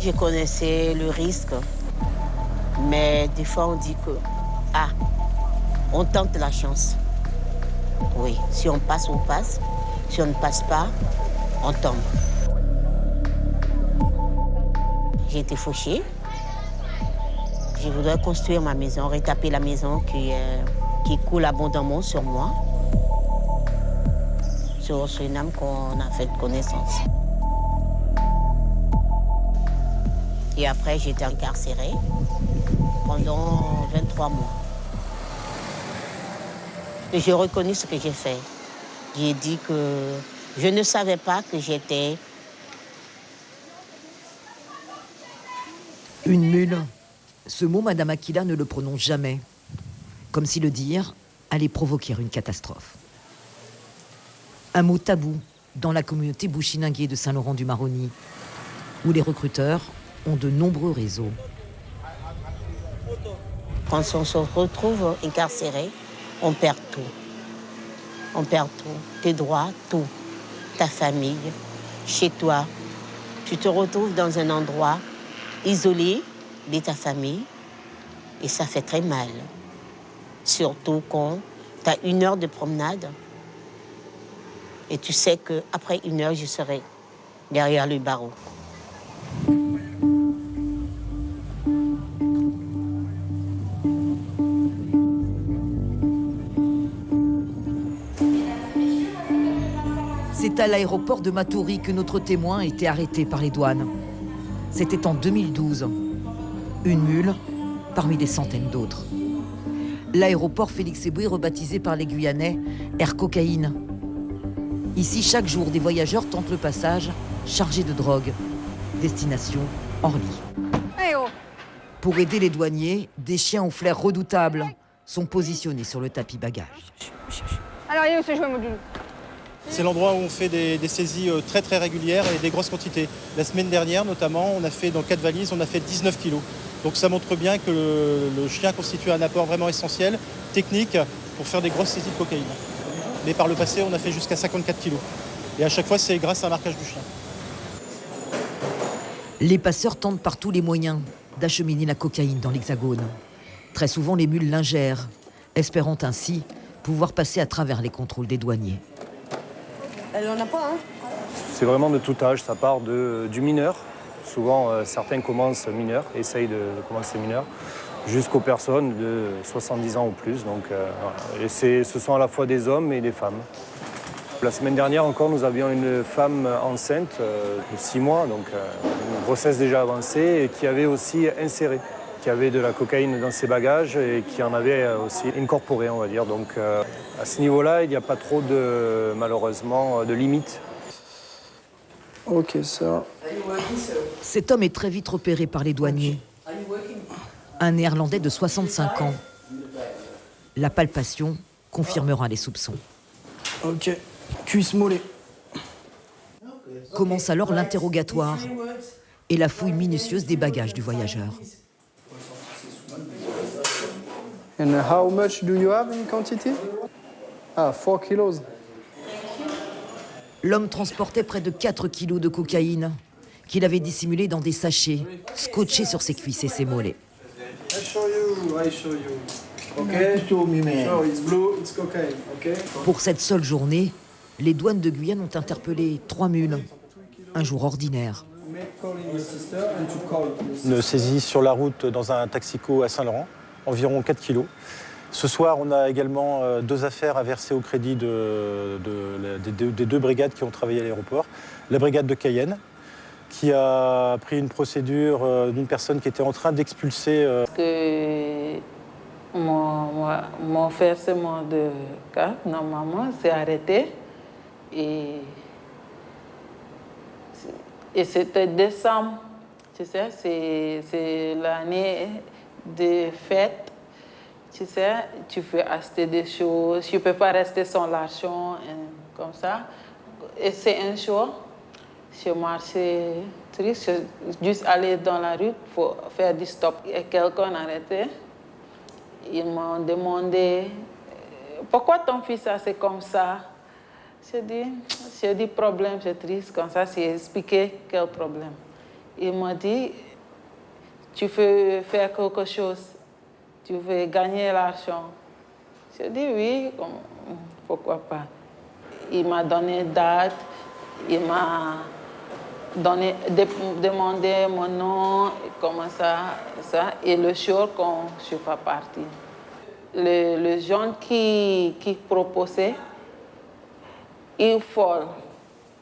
Je connaissais le risque, mais des fois on dit que, on tente la chance. Oui, si on passe, on passe. Si on ne passe pas, on tombe. J'ai été fauchée. Je voudrais construire ma maison, retaper la maison qui coule abondamment sur moi. C'est au Suriname qu'on a fait connaissance. Et après, j'ai été incarcérée pendant 23 mois. Et j'ai reconnu ce que j'ai fait. J'ai dit que je ne savais pas que j'étais... Une mule. Ce mot, Madame Aquila ne le prononce jamais. Comme si le dire allait provoquer une catastrophe. Un mot tabou dans la communauté bouchininguée de Saint-Laurent-du-Maroni, où les recruteurs ont de nombreux réseaux. Quand on se retrouve incarcéré, on perd tout. On perd tout. Tes droits, tout. Ta famille, chez toi. Tu te retrouves dans un endroit isolé de ta famille et ça fait très mal. Surtout quand tu as 1 heure de promenade et tu sais qu'après 1 heure, je serai derrière le barreau. C'est à l'aéroport de Matoury que notre témoin a été arrêté par les douanes. C'était en 2012. Une mule parmi des centaines d'autres. L'aéroport Félix Éboué, rebaptisé par les Guyanais Air Cocaïne. Ici, chaque jour, des voyageurs tentent le passage chargés de drogue. Destination Orly. Pour aider les douaniers, des chiens aux flair redoutables sont positionnés sur le tapis bagage. Alors, il est où ce jouet module? C'est l'endroit où on fait des saisies très très régulières et des grosses quantités. La semaine dernière notamment, on a fait dans 4 valises, on a fait 19 kilos. Donc ça montre bien que le chien constitue un apport vraiment essentiel, technique, pour faire des grosses saisies de cocaïne. Mais par le passé, on a fait jusqu'à 54 kilos. Et à chaque fois, c'est grâce à un marquage du chien. Les passeurs tentent par tous les moyens d'acheminer la cocaïne dans l'Hexagone. Très souvent, les mules l'ingèrent, espérant ainsi pouvoir passer à travers les contrôles des douaniers. Elle n'en a pas, hein? C'est vraiment de tout âge, ça part du mineur. Souvent, certains commencent mineurs, essayent de commencer mineurs, jusqu'aux personnes de 70 ans ou plus. Donc, et ce sont à la fois des hommes et des femmes. La semaine dernière encore, nous avions une femme enceinte de 6 mois, donc une grossesse déjà avancée, et qui avait aussi inséré, qui avait de la cocaïne dans ses bagages et qui en avait aussi incorporé, on va dire. Donc à ce niveau-là, il n'y a pas trop de, malheureusement, de limites. Ok, ça. Cet homme est très vite repéré par les douaniers. Un Néerlandais de 65 ans. La palpation confirmera les soupçons. Ok, cuisse mollet. Commence alors l'interrogatoire et la fouille minutieuse des bagages du voyageur. And how much do you have in quantity? 4 kilos. L'homme transportait près de 4 kilos de cocaïne qu'il avait dissimulé dans des sachets, scotchés sur ses cuisses et ses mollets. I show you. Okay. So it's blue, it's cocaine. Okay. Pour cette seule journée, les douanes de Guyane ont interpellé 3 mules. Un jour ordinaire. Une saisie sur la route dans un taxico à Saint-Laurent, environ 4 kilos. Ce soir, on a également 2 affaires à verser au crédit des 2 brigades qui ont travaillé à l'aéroport. La brigade de Cayenne, qui a pris une procédure d'une personne qui était en train d'expulser... Que mon versement de carte, normalement, s'est arrêté. Et c'était décembre, tu sais, c'est l'année des fêtes. Tu sais, tu peux acheter des choses, tu ne peux pas rester sans l'argent, comme ça. Et c'est un jour, je marchais triste, juste aller dans la rue pour faire du stop. Et quelqu'un a arrêté. Ils m'ont demandé, pourquoi ton fils a c'est comme ça? J'ai dit, problème, c'est triste, comme ça, j'ai expliqué quel problème. Il m'a dit, tu veux faire quelque chose, tu veux gagner l'argent. J'ai dit oui, pourquoi pas. Il m'a donné une date, il m'a demandé mon nom, comment ça, et le jour quand je suis partie. Le jeune qui proposait, il faut,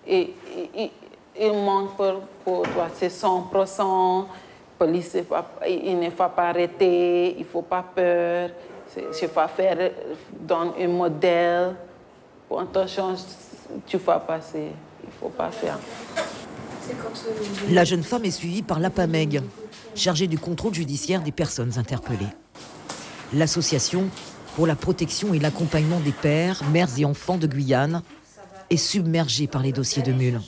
il manque pour toi, c'est 100%, police, il ne faut pas arrêter, il ne faut pas peur, je vais faire dans un modèle, pour ton chance, tu vas passer, il ne faut pas faire. La jeune femme est suivie par l'APAMEG, chargée du contrôle judiciaire des personnes interpellées. L'association pour la protection et l'accompagnement des pères, mères et enfants de Guyane est submergée par les dossiers de mules.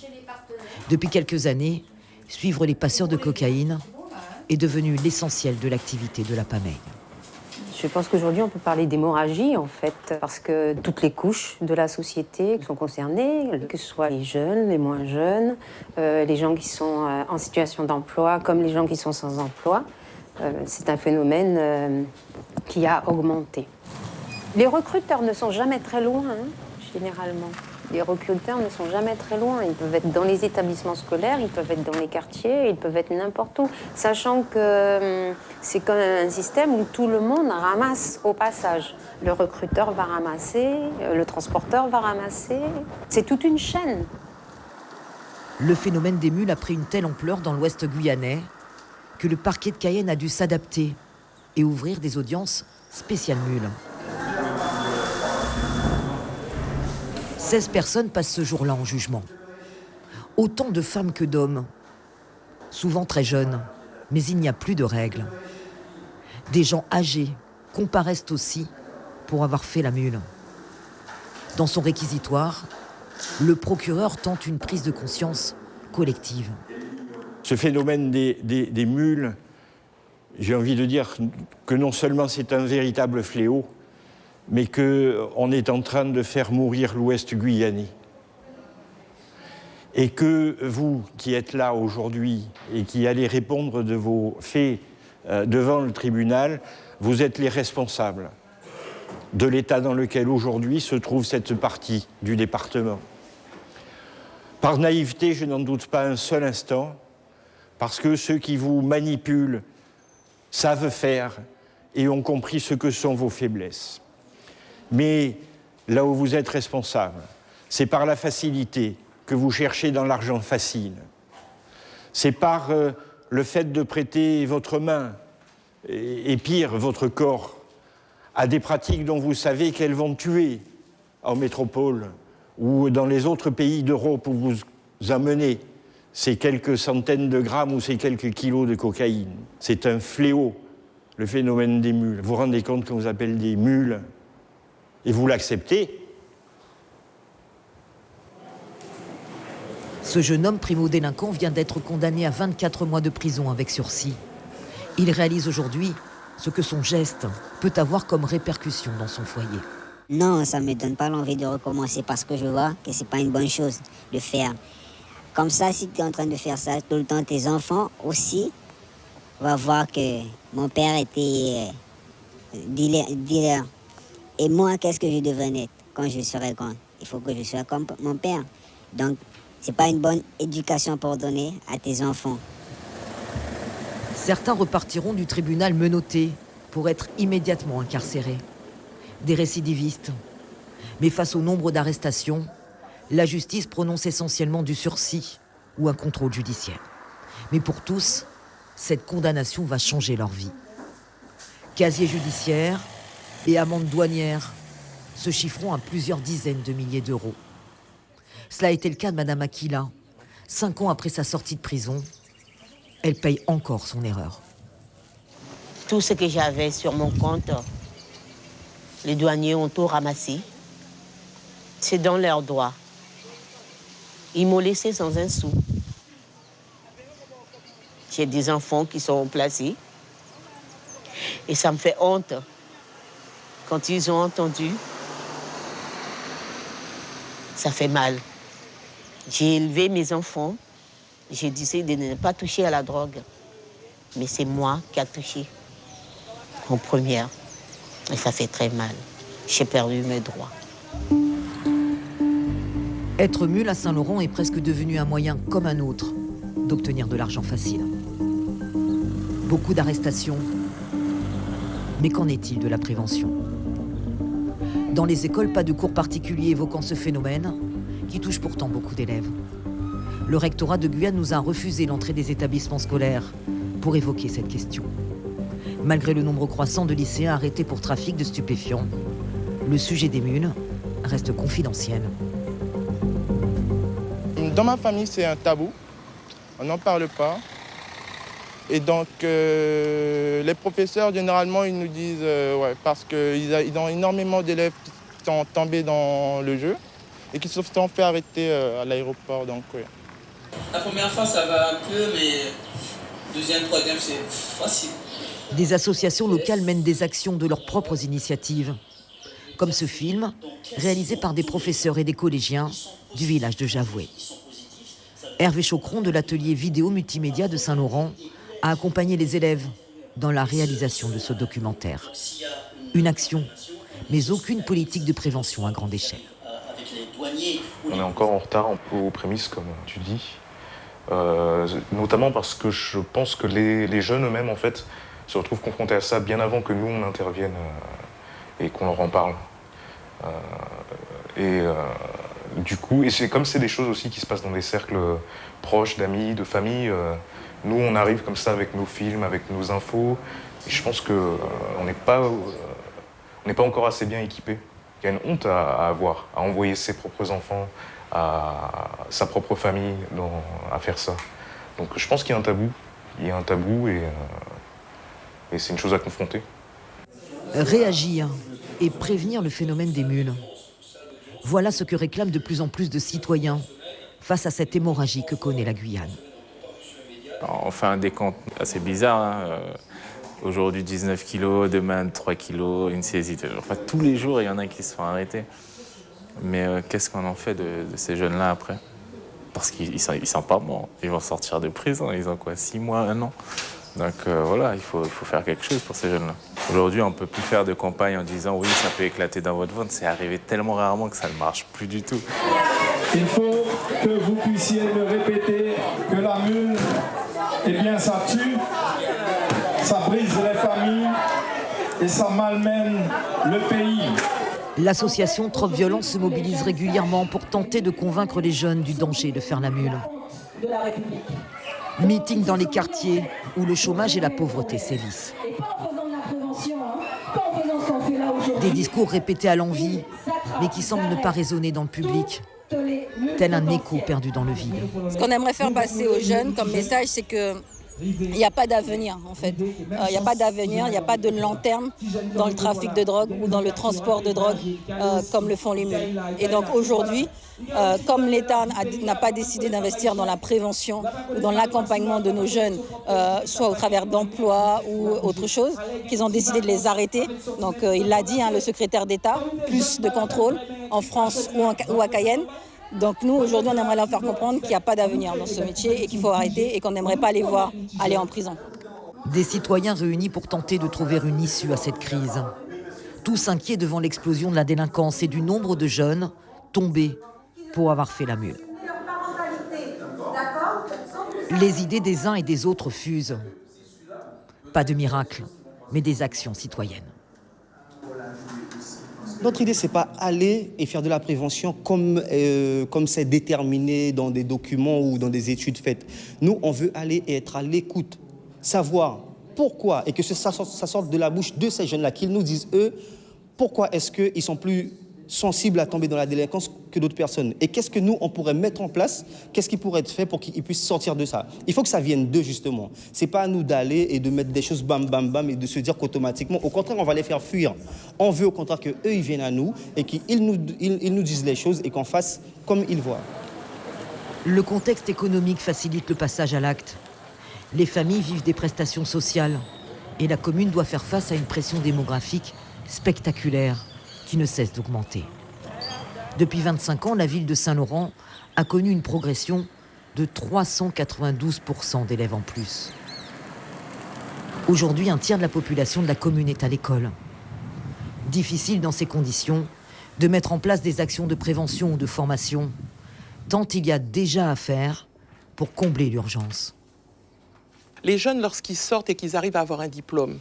Depuis quelques années, suivre les passeurs de cocaïne est devenu l'essentiel de l'activité de l'APAMEG. Je pense qu'aujourd'hui, on peut parler d'hémorragie, en fait, parce que toutes les couches de la société sont concernées, que ce soit les jeunes, les moins jeunes, les gens qui sont en situation d'emploi, comme les gens qui sont sans emploi. C'est un phénomène qui a augmenté. Les recruteurs ne sont jamais très loin, généralement. Les recruteurs ne sont jamais très loin. Ils peuvent être dans les établissements scolaires, ils peuvent être dans les quartiers, ils peuvent être n'importe où. Sachant que c'est quand même un système où tout le monde ramasse au passage. Le recruteur va ramasser, le transporteur va ramasser. C'est toute une chaîne. Le phénomène des mules a pris une telle ampleur dans l'ouest guyanais que le parquet de Cayenne a dû s'adapter et ouvrir des audiences spéciales mules. 16 personnes passent ce jour-là en jugement. Autant de femmes que d'hommes, souvent très jeunes, mais il n'y a plus de règles. Des gens âgés comparaissent aussi pour avoir fait la mule. Dans son réquisitoire, le procureur tente une prise de conscience collective. Ce phénomène des mules, j'ai envie de dire que non seulement c'est un véritable fléau, mais qu'on est en train de faire mourir l'Ouest guyanais. Et que vous, qui êtes là aujourd'hui et qui allez répondre de vos faits devant le tribunal, vous êtes les responsables de l'état dans lequel aujourd'hui se trouve cette partie du département. Par naïveté, je n'en doute pas un seul instant, parce que ceux qui vous manipulent savent faire et ont compris ce que sont vos faiblesses. Mais là où vous êtes responsable, c'est par la facilité que vous cherchez dans l'argent facile. C'est par le fait de prêter votre main, et pire, votre corps, à des pratiques dont vous savez qu'elles vont tuer en métropole ou dans les autres pays d'Europe où vous amenez ces quelques centaines de grammes ou ces quelques kilos de cocaïne. C'est un fléau, le phénomène des mules. Vous vous rendez compte qu'on vous appelle des mules et vous l'acceptez. Ce jeune homme primo-délinquant vient d'être condamné à 24 mois de prison avec sursis. Il réalise aujourd'hui ce que son geste peut avoir comme répercussion dans son foyer. Non, ça ne me donne pas l'envie de recommencer parce que je vois que ce n'est pas une bonne chose de faire. Comme ça, si tu es en train de faire ça tout le temps, tes enfants aussi vont voir que mon père était dealer. Et moi, qu'est-ce que je devrais être quand je serai grand? Il faut que je sois comme mon père. Donc, ce n'est pas une bonne éducation pour donner à tes enfants. Certains repartiront du tribunal menottés pour être immédiatement incarcérés. Des récidivistes. Mais face au nombre d'arrestations, la justice prononce essentiellement du sursis ou un contrôle judiciaire. Mais pour tous, cette condamnation va changer leur vie. Casier judiciaire et amendes douanières se chiffreront à plusieurs dizaines de milliers d'euros. Cela a été le cas de Madame Aquila. 5 ans après sa sortie de prison, elle paye encore son erreur. Tout ce que j'avais sur mon compte, les douaniers ont tout ramassé. C'est dans leurs doigts. Ils m'ont laissé sans un sou. J'ai des enfants qui sont placés. Et ça me fait honte. Quand ils ont entendu, ça fait mal. J'ai élevé mes enfants J'ai décidé de ne pas toucher à la drogue. Mais c'est moi qui a touché en première. Et ça fait très mal. J'ai perdu mes droits. Être mule à Saint-Laurent est presque devenu un moyen comme un autre d'obtenir de l'argent facile. Beaucoup d'arrestations. Mais qu'en est-il de la prévention? Dans les écoles, pas de cours particuliers évoquant ce phénomène, qui touche pourtant beaucoup d'élèves. Le rectorat de Guyane nous a refusé l'entrée des établissements scolaires pour évoquer cette question. Malgré le nombre croissant de lycéens arrêtés pour trafic de stupéfiants, le sujet des mules reste confidentiel. Dans ma famille, c'est un tabou. On n'en parle pas. Et donc, les professeurs, généralement, ils nous disent ouais, parce qu'ils ont énormément d'élèves qui sont tombés dans le jeu et qui se sont fait arrêter à l'aéroport. Donc, ouais. La première fois, ça va un peu, mais deuxième, troisième, c'est facile. Des associations locales mènent des actions de leurs propres initiatives, comme ce film réalisé par des professeurs et des collégiens du village de Javoué. Hervé Chocron de l'atelier vidéo multimédia de Saint-Laurent a accompagné les élèves dans la réalisation de ce documentaire. Une action, mais aucune politique de prévention à grande échelle. On est encore en retard aux prémices, comme tu dis, notamment parce que je pense que les jeunes eux-mêmes, en fait, se retrouvent confrontés à ça bien avant que nous, on intervienne et qu'on leur en parle. Du coup, et c'est comme c'est des choses aussi qui se passent dans des cercles proches, d'amis, de famille, nous, on arrive comme ça avec nos films, avec nos infos, et je pense qu'on n'est pas encore assez bien équipés. Il y a une honte à avoir, à envoyer ses propres enfants, à sa propre famille à faire ça. Donc je pense qu'il y a un tabou. Il y a un tabou et c'est une chose à confronter. Réagir et prévenir le phénomène des mules. Voilà ce que réclament de plus en plus de citoyens face à cette hémorragie que connaît la Guyane. On fait un décompte assez bizarre. Hein. Aujourd'hui 19 kilos, demain 3 kilos, une saisie. Enfin, tous les jours, il y en a qui se font arrêter. Mais qu'est-ce qu'on en fait de ces jeunes-là après? Parce qu'ils sont pas bons. Ils vont sortir de prison. Ils ont quoi, 6 mois, 1 an? Donc voilà, il faut faire quelque chose pour ces jeunes-là. Aujourd'hui, on ne peut plus faire de campagne en disant oui, ça peut éclater dans votre ventre. C'est arrivé tellement rarement que ça ne marche plus du tout. Il faut que vous puissiez me répéter que la mule, eh bien, ça tue, ça brise les familles et ça malmène le pays. L'association Trop Violence se mobilise régulièrement pour tenter de convaincre les jeunes du danger de faire la mule. Meeting dans les quartiers où le chômage et la pauvreté sévissent. Des discours répétés à l'envi, mais qui semblent ne pas résonner dans le public, tel un écho perdu dans le vide. Ce qu'on aimerait faire passer aux jeunes comme message, c'est que il n'y a pas d'avenir en fait. Il n'y a pas d'avenir, il n'y a pas de long terme dans le trafic de drogue ou dans le transport de drogue comme le font les mules. Et donc aujourd'hui, comme l'État n'a pas décidé d'investir dans la prévention ou dans l'accompagnement de nos jeunes, soit au travers d'emplois ou autre chose, qu'ils ont décidé de les arrêter. Donc il l'a dit, hein, le secrétaire d'État, plus de contrôle en France ou à Cayenne. Donc nous, aujourd'hui, on aimerait leur faire comprendre qu'il n'y a pas d'avenir dans ce métier et qu'il faut arrêter et qu'on n'aimerait pas les voir aller en prison. Des citoyens réunis pour tenter de trouver une issue à cette crise. Tous inquiets devant l'explosion de la délinquance et du nombre de jeunes tombés pour avoir fait la mule. Les idées des uns et des autres fusent. Pas de miracle, mais des actions citoyennes. Notre idée, ce n'est pas aller et faire de la prévention comme c'est déterminé dans des documents ou dans des études faites. Nous, on veut aller et être à l'écoute, savoir pourquoi, et que ça sorte de la bouche de ces jeunes-là, qu'ils nous disent, eux, pourquoi est-ce qu'ils sont plus sensibles à tomber dans la délinquance que d'autres personnes. Et qu'est-ce que nous, on pourrait mettre en place, qu'est-ce qui pourrait être fait pour qu'ils puissent sortir de ça. Il faut que ça vienne d'eux, justement. Ce n'est pas à nous d'aller et de mettre des choses bam, bam, bam, et de se dire qu'automatiquement, au contraire, on va les faire fuir. On veut au contraire qu'eux, ils viennent à nous et qu'ils nous disent les choses et qu'on fasse comme ils voient. Le contexte économique facilite le passage à l'acte. Les familles vivent des prestations sociales et la commune doit faire face à une pression démographique spectaculaire qui ne cesse d'augmenter. Depuis 25 ans, la ville de Saint-Laurent a connu une progression de 392% d'élèves en plus. Aujourd'hui, un tiers de la population de la commune est à l'école. Difficile dans ces conditions de mettre en place des actions de prévention ou de formation, tant il y a déjà à faire pour combler l'urgence. Les jeunes, lorsqu'ils sortent et qu'ils arrivent à avoir un diplôme,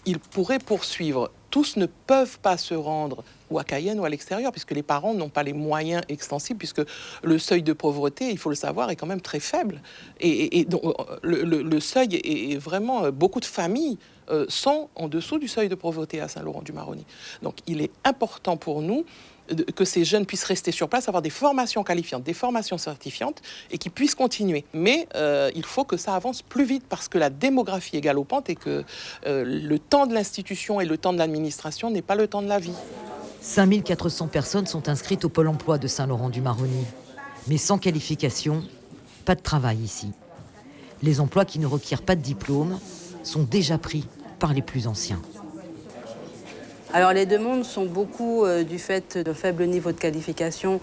ils pourraient poursuivre. Tous ne peuvent pas se rendre ou à Cayenne ou à l'extérieur, puisque les parents n'ont pas les moyens extensibles, puisque le seuil de pauvreté, il faut le savoir, est quand même très faible. Et donc, le seuil est vraiment... Beaucoup de familles sont en dessous du seuil de pauvreté à Saint-Laurent-du-Maroni. Donc, il est important pour nous que ces jeunes puissent rester sur place, avoir des formations qualifiantes, des formations certifiantes et qu'ils puissent continuer. Mais il faut que ça avance plus vite parce que la démographie est galopante et que le temps de l'institution et le temps de l'administration n'est pas le temps de la vie. 5400 personnes sont inscrites au Pôle emploi de Saint-Laurent-du-Maroni. Mais sans qualification, pas de travail ici. Les emplois qui ne requièrent pas de diplôme sont déjà pris par les plus anciens. Alors les demandes sont beaucoup du fait de faible niveau de qualification,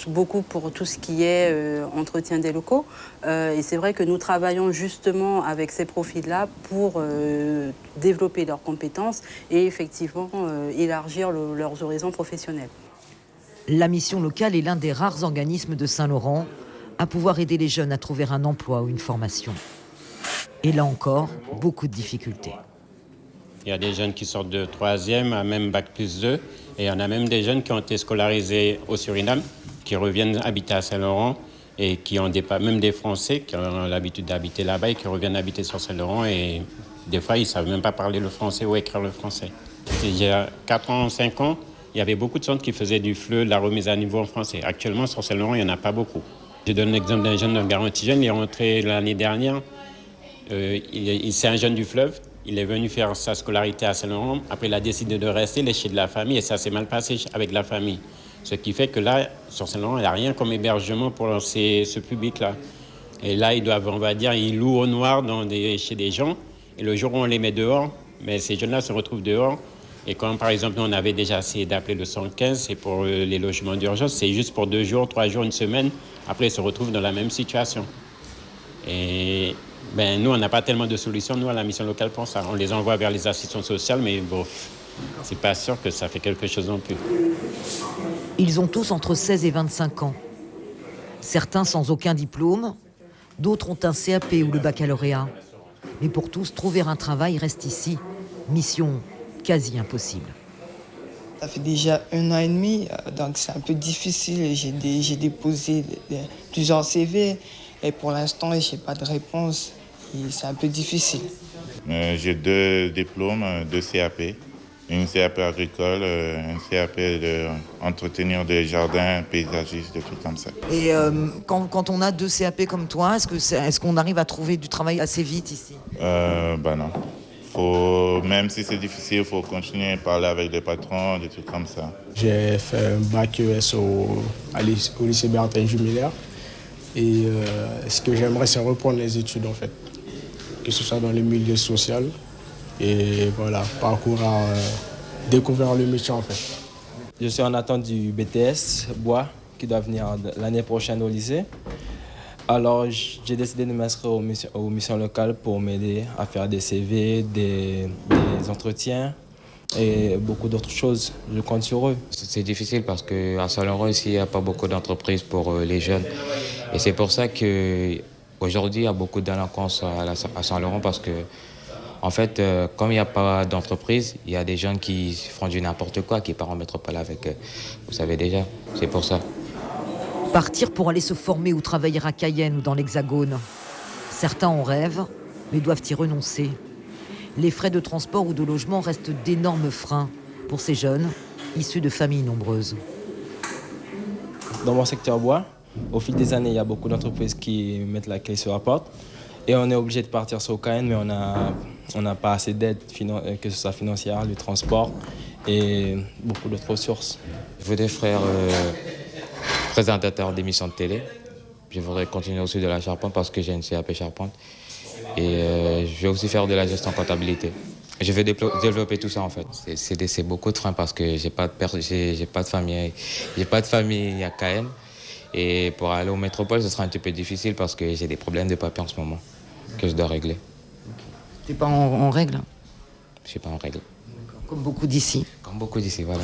beaucoup pour tout ce qui est entretien des locaux. Et c'est vrai que nous travaillons justement avec ces profils-là pour développer leurs compétences et effectivement élargir leurs horizons professionnels. La mission locale est l'un des rares organismes de Saint-Laurent à pouvoir aider les jeunes à trouver un emploi ou une formation. Et là encore, beaucoup de difficultés. Il y a des jeunes qui sortent de 3e à même Bac+2. Et il y en a même des jeunes qui ont été scolarisés au Suriname, qui reviennent habiter à Saint-Laurent et qui ont même des Français qui ont l'habitude d'habiter là-bas et qui reviennent habiter sur Saint-Laurent. Et des fois, ils ne savent même pas parler le français ou écrire le français. Il y a 4 ans, 5 ans, il y avait beaucoup de centres qui faisaient du FLE, de la remise à niveau en français. Actuellement, sur Saint-Laurent, il n'y en a pas beaucoup. Je donne l'exemple d'un jeune, d'un garantie jeune. Il est rentré l'année dernière. C'est un jeune du Fleuve. Il est venu faire sa scolarité à Saint-Laurent. Après, il a décidé de rester chez de la famille et ça s'est mal passé avec la famille. Ce qui fait que là, sur Saint-Laurent, il n'y a rien comme hébergement pour ce public-là. Et là, ils doivent, on va dire, ils louent au noir chez des gens. Et le jour où on les met dehors, mais ces jeunes-là se retrouvent dehors. Et quand, par exemple, on avait déjà essayé d'appeler le 115, c'est pour les logements d'urgence, c'est juste pour 2 jours, 3 jours, 1 semaine. Après, ils se retrouvent dans la même situation. Et nous, on n'a pas tellement de solutions, nous, à la mission locale pour ça. On les envoie vers les assistants sociales, mais bon, c'est pas sûr que ça fait quelque chose non plus. Ils ont tous entre 16 et 25 ans. Certains sans aucun diplôme, d'autres ont un CAP ou le baccalauréat. Mais pour tous, trouver un travail reste ici. Mission quasi impossible. Ça fait déjà 1 an et demi, donc c'est un peu difficile. J'ai déposé plusieurs CV et pour l'instant, je n'ai pas de réponse. Et c'est un peu difficile. J'ai 2 diplômes, 2 CAP. Une CAP agricole, un CAP d'entretenir des jardins, paysagistes, des trucs comme ça. Et quand on a 2 CAP comme toi, est-ce qu'on arrive à trouver du travail assez vite ici ? Non. Même si c'est difficile, il faut continuer à parler avec les patrons, des trucs comme ça. J'ai fait un bac ES au lycée Bertin Jumilaire. Et ce que j'aimerais, c'est reprendre les études, en fait. Que ce soit dans le milieu social. Et voilà, parcourir à découvrir le métier, en fait. Je suis en attente du BTS Bois, qui doit venir l'année prochaine au lycée. Alors, j'ai décidé de m'inscrire aux missions locales pour m'aider à faire des CV, des entretiens et beaucoup d'autres choses. Je compte sur eux. C'est difficile parce qu'à Saint-Laurent, ici, il n'y a pas beaucoup d'entreprises pour les jeunes. Et c'est pour ça qu'aujourd'hui, il y a beaucoup de délinquance à Saint-Laurent parce que, en fait, comme il n'y a pas d'entreprise, il y a des jeunes qui font du n'importe quoi, qui partent en métropole avec, vous savez déjà, c'est pour ça. Partir pour aller se former ou travailler à Cayenne ou dans l'Hexagone. Certains en rêvent, mais doivent y renoncer. Les frais de transport ou de logement restent d'énormes freins pour ces jeunes, issus de familles nombreuses. Dans mon secteur bois, au fil des années, il y a beaucoup d'entreprises qui mettent la clé sur la porte. Et on est obligé de partir sur Cayenne, mais on n'a pas assez d'aide, que ce soit financière, le transport et beaucoup d'autres ressources. Je voudrais faire présentateur d'émissions de télé. Je voudrais continuer aussi de la charpente parce que j'ai une CAP charpente. Et je vais aussi faire de la gestion comptabilité. Je vais développer tout ça en fait. C'est beaucoup de freins parce que j'ai pas de famille à Cayenne. Et pour aller aux métropoles, ce sera un petit peu difficile parce que j'ai des problèmes de papier en ce moment que je dois régler. T'es pas en règle? Je suis pas en règle. Comme beaucoup d'ici. Comme beaucoup d'ici, voilà.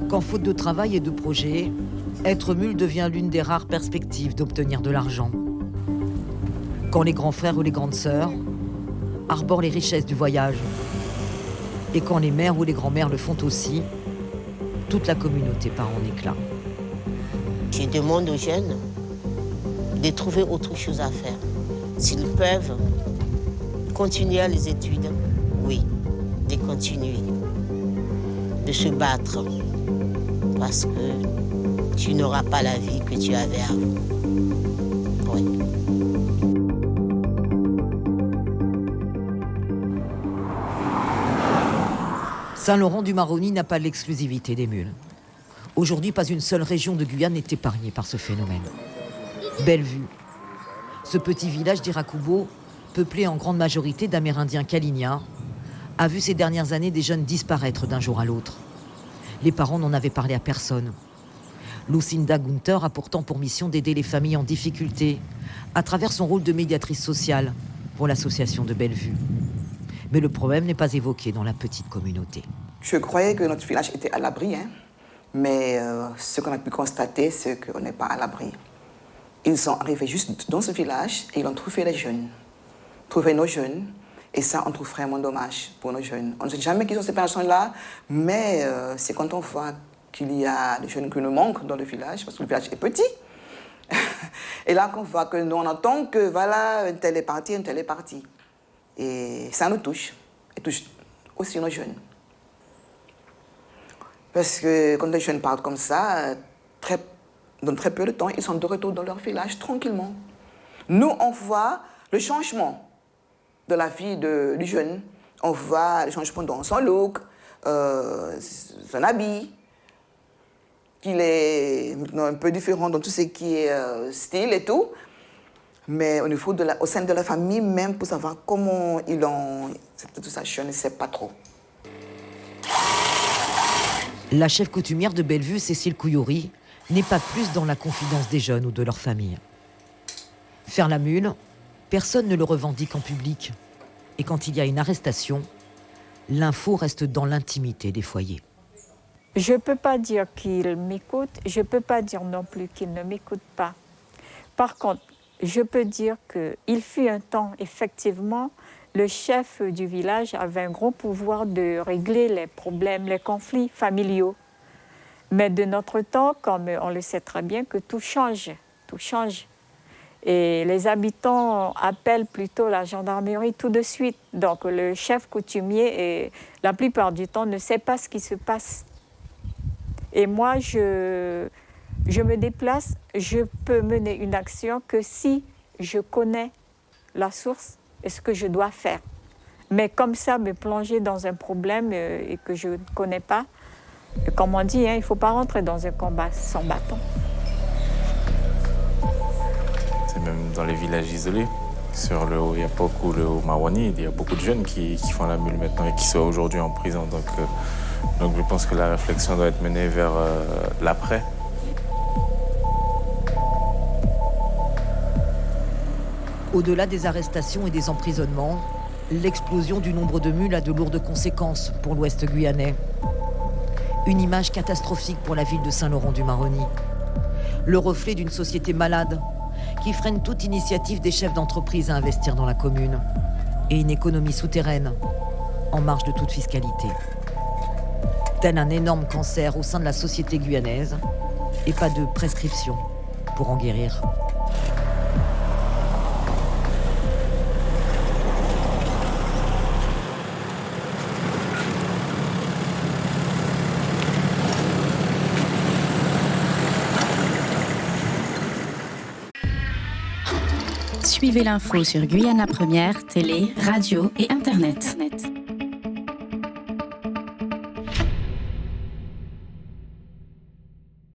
Quand faute de travail et de projet, être mule devient l'une des rares perspectives d'obtenir de l'argent. Quand les grands frères ou les grandes sœurs arborent les richesses du voyage. Et quand les mères ou les grands-mères le font aussi, toute la communauté part en éclats. Je demande aux jeunes de trouver autre chose à faire. S'ils peuvent continuer les études, oui, de continuer, de se battre, parce que tu n'auras pas la vie que tu avais avant. Oui. Saint-Laurent-du-Maroni n'a pas l'exclusivité des mules. Aujourd'hui, pas une seule région de Guyane n'est épargnée par ce phénomène. Bellevue, ce petit village d'Irakubo, peuplé en grande majorité d'Amérindiens Kalinia, a vu ces dernières années des jeunes disparaître d'un jour à l'autre. Les parents n'en avaient parlé à personne. Lucinda Gunther a pourtant pour mission d'aider les familles en difficulté à travers son rôle de médiatrice sociale pour l'association de Bellevue. Mais le problème n'est pas évoqué dans la petite communauté. Je croyais que notre village était à l'abri, mais ce qu'on a pu constater, c'est qu'on n'est pas à l'abri. Ils sont arrivés juste dans ce village et ils ont trouvé les jeunes, trouvé nos jeunes, et ça, on trouve vraiment dommage pour nos jeunes. On ne sait jamais qui sont ces personnes-là, mais c'est quand on voit qu'il y a des jeunes qui nous manquent dans le village, parce que le village est petit. Et là, qu'on voit que nous, on entend que voilà, un tel est parti, un tel est parti. Et ça nous touche, et touche aussi nos jeunes. Parce que quand les jeunes partent comme ça, dans très peu de temps, ils sont de retour dans leur village tranquillement. Nous, on voit le changement de la vie du jeune. On voit le changement dans son look, son habit, qu'il est maintenant un peu différent dans tout ce qui est style et tout. Mais au niveau au sein de la famille, même pour savoir comment ils ont tout ça, je ne sais pas trop. La chef coutumière de Bellevue, Cécile Couillouri, n'est pas plus dans la confidence des jeunes ou de leur famille. Faire la mule, personne ne le revendique en public. Et quand il y a une arrestation, l'info reste dans l'intimité des foyers. Je ne peux pas dire qu'il m'écoute, je ne peux pas dire non plus qu'il ne m'écoute pas. Par contre, je peux dire qu'il fut un temps, effectivement, le chef du village avait un gros pouvoir de régler les problèmes, les conflits familiaux. Mais de notre temps, comme on le sait très bien, que tout change, tout change. Et les habitants appellent plutôt la gendarmerie tout de suite. Donc le chef coutumier, la plupart du temps, ne sait pas ce qui se passe. Et moi, je me déplace, je peux mener une action que si je connais la source et ce que je dois faire. Mais comme ça, me plonger dans un problème et que je ne connais pas, comme on dit, il ne faut pas rentrer dans un combat sans bâton. C'est même dans les villages isolés. Sur le Haut-Yapok ou le Haut-Maroni, il y a beaucoup de jeunes qui font la mule maintenant et qui sont aujourd'hui en prison. Donc je pense que la réflexion doit être menée vers l'après. Au-delà des arrestations et des emprisonnements, l'explosion du nombre de mules a de lourdes conséquences pour l'Ouest guyanais. Une image catastrophique pour la ville de Saint-Laurent-du-Maroni. Le reflet d'une société malade qui freine toute initiative des chefs d'entreprise à investir dans la commune. Et une économie souterraine, en marge de toute fiscalité. Tel un énorme cancer au sein de la société guyanaise, et pas de prescription pour en guérir. Suivez l'info sur Guyana Première, télé, radio et internet.